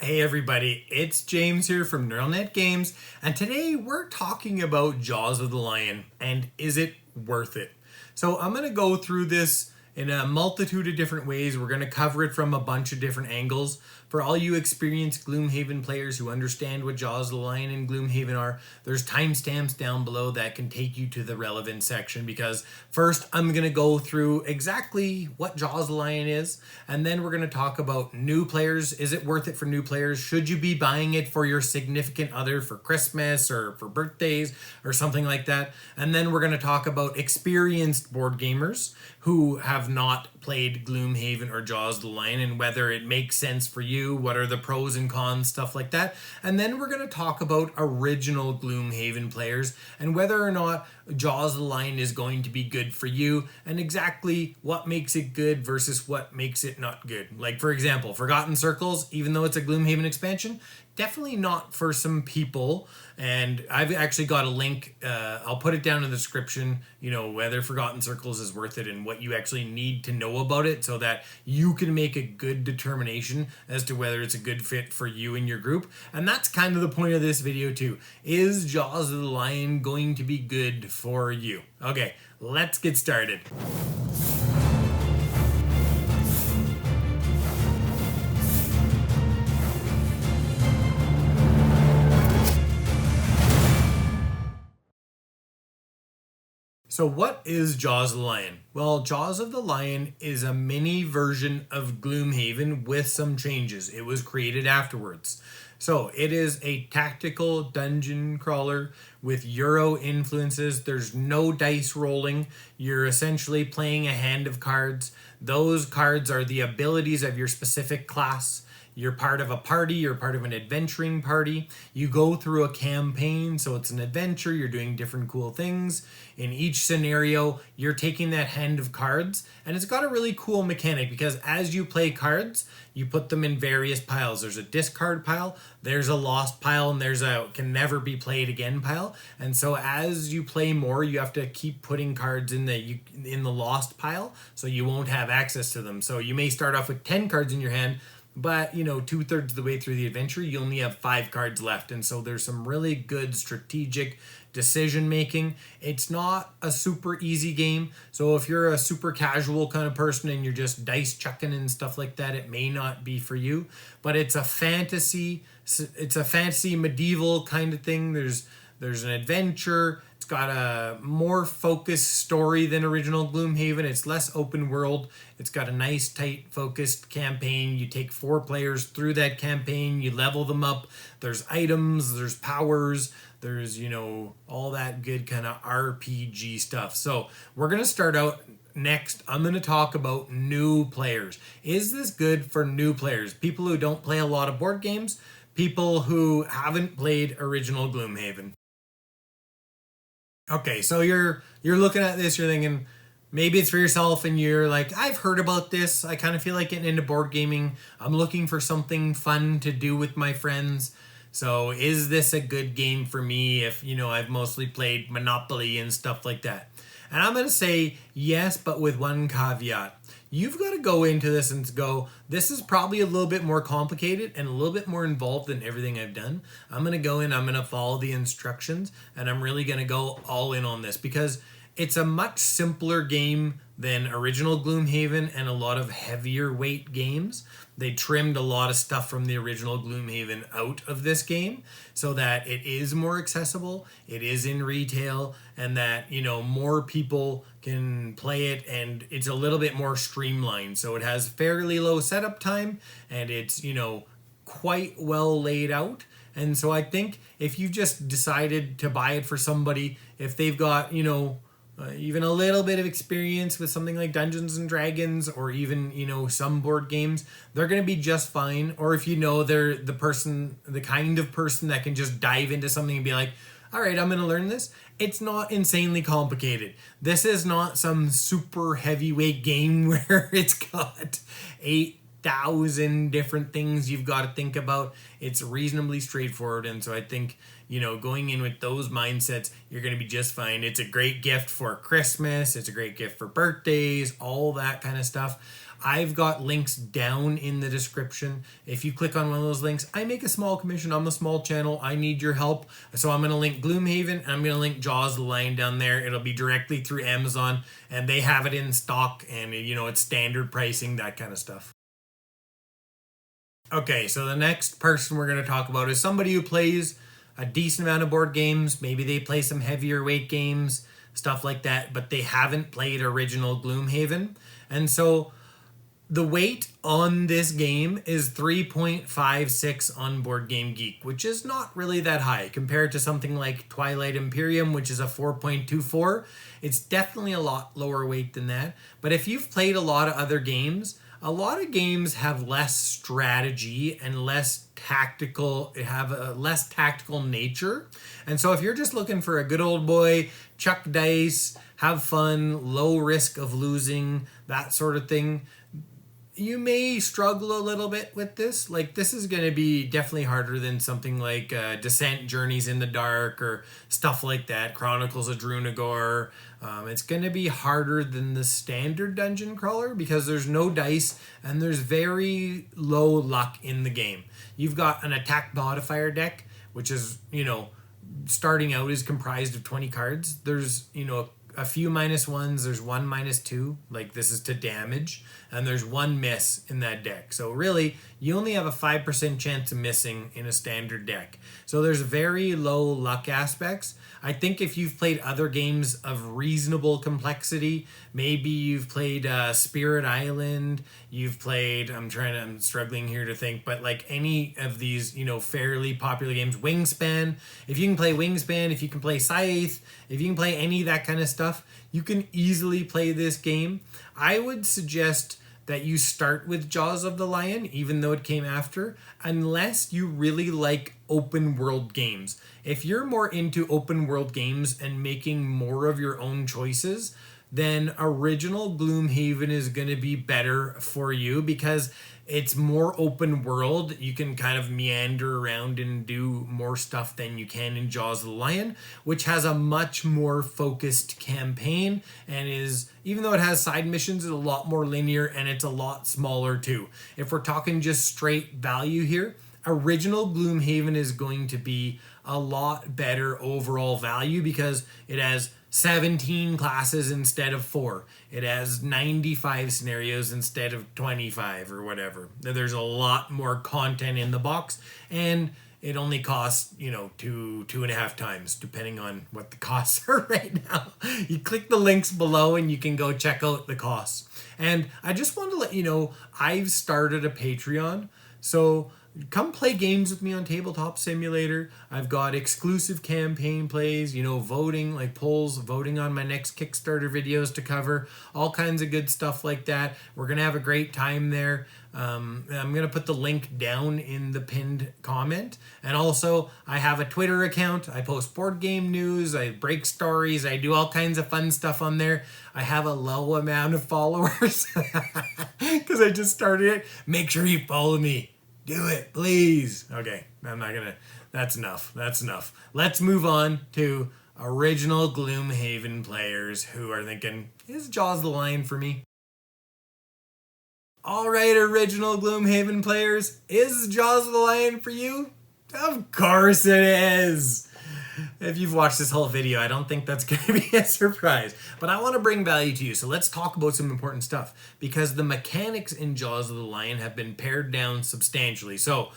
Hey everybody, it's James here from NeuralNet Games, and today we're talking about Jaws of the Lion, and is it worth it? So I'm going to go through this in a multitude of different ways. We're going to cover it from a bunch of different angles. For all you experienced Gloomhaven players who understand what Jaws of the Lion and Gloomhaven are, there's timestamps down below that can take you to the relevant section, because first I'm going to go through exactly what Jaws of the Lion is, and then we're going to talk about new players. Is it worth it for new players? Should you be buying it for your significant other for Christmas or for birthdays or something like that? And then we're going to talk about experienced board gamers who have not played Gloomhaven or Jaws of the Lion and whether it makes sense for you, what are the pros and cons, stuff like that. And then we're going to talk about original Gloomhaven players and whether or not Jaws of the Lion is going to be good for you and exactly what makes it good versus what makes it not good. Like, for example, Forgotten Circles, even though it's a Gloomhaven expansion, definitely not for some people. And I've actually got a link, I'll put it down in the description, whether Forgotten Circles is worth it and what you actually need to know about it so that you can make a good determination as to whether it's a good fit for you and your group. And that's kind of the point of this video too. Is Jaws of the Lion going to be good for you? Okay, let's get started. So what is Jaws of the Lion? Well, Jaws of the Lion is a mini version of Gloomhaven with some changes. It was created afterwards. So it is a tactical dungeon crawler with Euro influences. There's no dice rolling. You're essentially playing a hand of cards. Those cards are the abilities of your specific class. You're part of a party, you're part of an adventuring party. You go through a campaign, so it's an adventure, you're doing different cool things. In each scenario, you're taking that hand of cards, and it's got a really cool mechanic because as you play cards, you put them in various piles. There's a discard pile, there's a lost pile, and there's a can never be played again pile. And so as you play more, you have to keep putting cards in the lost pile, so you won't have access to them. So you may start off with 10 cards in your hand, but, 2/3 of the way through the adventure, you only have 5 cards left. And so there's some really good strategic decision making. It's not a super easy game. So if you're a super casual kind of person and you're just dice chucking and stuff like that, it may not be for you. But it's a fantasy medieval kind of thing. There's an adventure. It's got a more focused story than original Gloomhaven. It's less open world. It's got a nice, tight, focused campaign. You take 4 players through that campaign. You level them up. There's items. There's powers. There's, all that good kind of RPG stuff. So we're going to start out next. I'm going to talk about new players. Is this good for new players? People who don't play a lot of board games. People who haven't played original Gloomhaven. Okay, so you're looking at this, you're thinking maybe it's for yourself and you're like, I've heard about this. I kind of feel like getting into board gaming. I'm looking for something fun to do with my friends. So is this a good game for me if, I've mostly played Monopoly and stuff like that? And I'm going to say yes, but with one caveat. You've got to go into this and go, this is probably a little bit more complicated and a little bit more involved than everything I've done. I'm going to go in, I'm going to follow the instructions, and I'm really going to go all in on this because it's a much simpler game than original Gloomhaven and a lot of heavier weight games. They trimmed a lot of stuff from the original Gloomhaven out of this game so that it is more accessible, it is in retail, and that, more people can play it, and it's a little bit more streamlined. So it has fairly low setup time, and it's, quite well laid out. And so I think if you just decided to buy it for somebody, if they've got, even a little bit of experience with something like Dungeons and Dragons or even, some board games, they're going to be just fine. Or if they're the kind of person that can just dive into something and be like, all right, I'm going to learn this. It's not insanely complicated. This is not some super heavyweight game where it's got 8,000 different things you've got to think about. It's reasonably straightforward. And so I think, going in with those mindsets, you're going to be just fine. It's a great gift for Christmas. It's a great gift for birthdays, all that kind of stuff. I've got links down in the description. If you click on one of those links, I make a small commission. I'm a small channel. I need your help. So I'm going to link Gloomhaven and I'm going to link Jaws of the Lion down there. It'll be directly through Amazon and they have it in stock and it's standard pricing, that kind of stuff. Okay, so the next person we're going to talk about is somebody who plays a decent amount of board games. Maybe they play some heavier weight games, stuff like that, but they haven't played original Gloomhaven. And so the weight on this game is 3.56 on Board Game Geek, which is not really that high compared to something like Twilight Imperium, which is a 4.24. It's definitely a lot lower weight than that. But if you've played a lot of other games, a lot of games have less strategy and less tactical, have a less tactical nature. And so if you're just looking for a good old boy, chuck dice, have fun, low risk of losing, that sort of thing, you may struggle a little bit with this. Like, this is going to be definitely harder than something like Descent, Journeys in the Dark, or stuff like that, Chronicles of Drunagor. It's going to be harder than the standard dungeon crawler because there's no dice and there's very low luck in the game. You've got an attack modifier deck, which is, starting out is comprised of 20 cards. There's, a few -1s, there's one -2, like this is to damage, and there's one miss in that deck. So really, you only have a 5% chance of missing in a standard deck. So there's very low luck aspects. I think if you've played other games of reasonable complexity, maybe you've played Spirit Island, you've played, I'm struggling here to think, but like any of these, fairly popular games, Wingspan, if you can play Wingspan, if you can play Scythe, if you can play any of that kind of stuff, you can easily play this game. I would suggest that you start with Jaws of the Lion, even though it came after, unless you really like open world games. If you're more into open world games and making more of your own choices, then original Gloomhaven is going to be better for you because it's more open world. You can kind of meander around and do more stuff than you can in Jaws of the Lion, which has a much more focused campaign and is, even though it has side missions, it's a lot more linear and it's a lot smaller too. If we're talking just straight value here, original Gloomhaven is going to be a lot better overall value because it has 17 classes instead of 4. It has 95 scenarios instead of 25 or whatever. There's a lot more content in the box, and it only costs, 2.5 times, depending on what the costs are right now. You click the links below and you can go check out the costs. And I just want to let you know, I've started a Patreon. So come play games with me on Tabletop Simulator. I've got exclusive campaign plays, voting, like polls, voting on my next Kickstarter videos to cover, all kinds of good stuff like that. We're going to have a great time there. I'm going to put the link down in the pinned comment. And also, I have a Twitter account. I post board game news. I break stories. I do all kinds of fun stuff on there. I have a low amount of followers because I just started it. Make sure you follow me. Do it, please. Okay, that's enough. Let's move on to original Gloomhaven players who are thinking, is Jaws the Lion for me? All right, original Gloomhaven players, is Jaws the Lion for you? Of course it is. If you've watched this whole video, I don't think that's going to be a surprise. But I want to bring value to you, so let's talk about some important stuff. Because the mechanics in Jaws of the Lion have been pared down substantially. So,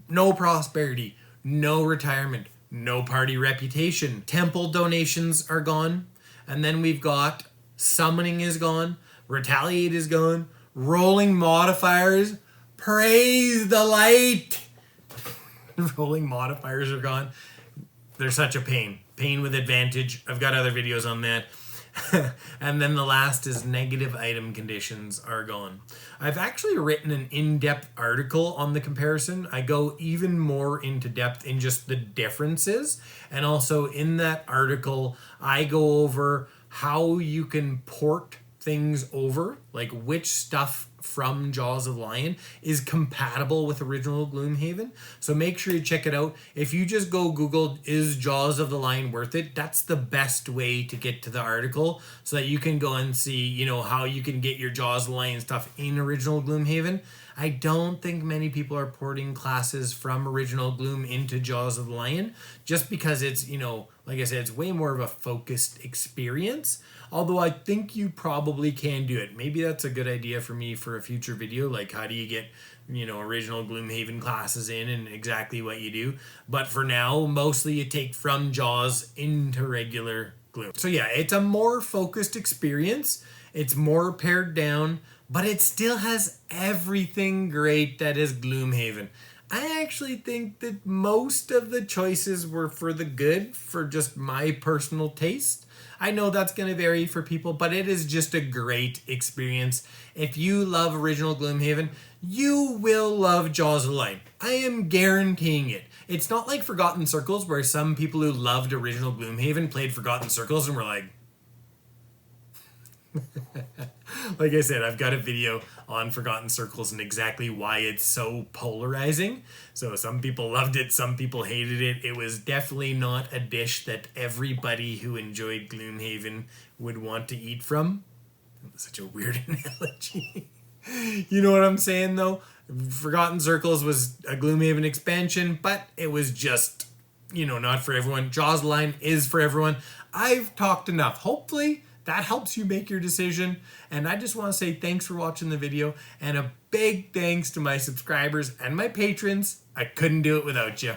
no prosperity, no retirement, no party reputation. Temple donations are gone. And then we've got summoning is gone, retaliate is gone, rolling modifiers, praise the light. Rolling modifiers are gone. They're such a pain. Pain with advantage. I've got other videos on that. And then the last is negative item conditions are gone. I've actually written an in-depth article on the comparison. I go even more into depth in just the differences. And also in that article, I go over how you can port things over, like which stuff from Jaws of the Lion is compatible with original Gloomhaven. So make sure you check it out. If you just go Google, is Jaws of the Lion worth it? That's the best way to get to the article so that you can go and see, you know, how you can get your Jaws of the Lion stuff in original Gloomhaven. I don't think many people are porting classes from original Gloom into Jaws of the Lion just because it's, you know, like I said, it's way more of a focused experience. Although I think you probably can do it. Maybe that's a good idea for me for a future video. Like, how do you get, you know, original Gloomhaven classes in and exactly what you do. But for now, mostly you take from Jaws into regular Gloom. So yeah, it's a more focused experience. It's more pared down, but it still has everything great that is Gloomhaven. I actually think that most of the choices were for the good, for just my personal taste. I know that's going to vary for people, but it is just a great experience. If you love original Gloomhaven, you will love Jaws of the Lion. I am guaranteeing it. It's not like Forgotten Circles, where some people who loved original Gloomhaven played Forgotten Circles and were like, like I said, I've got a video on Forgotten Circles and exactly why it's so polarizing. So some people loved it, some people hated it. It was definitely not a dish that everybody who enjoyed Gloomhaven would want to eat from. Such a weird analogy. You know what I'm saying, though? Forgotten Circles was a Gloomhaven expansion, but it was just, you know, not for everyone. Jaws of the Lion is for everyone. I've talked enough. Hopefully that helps you make your decision. And I just want to say thanks for watching the video, and a big thanks to my subscribers and my patrons. I couldn't do it without you.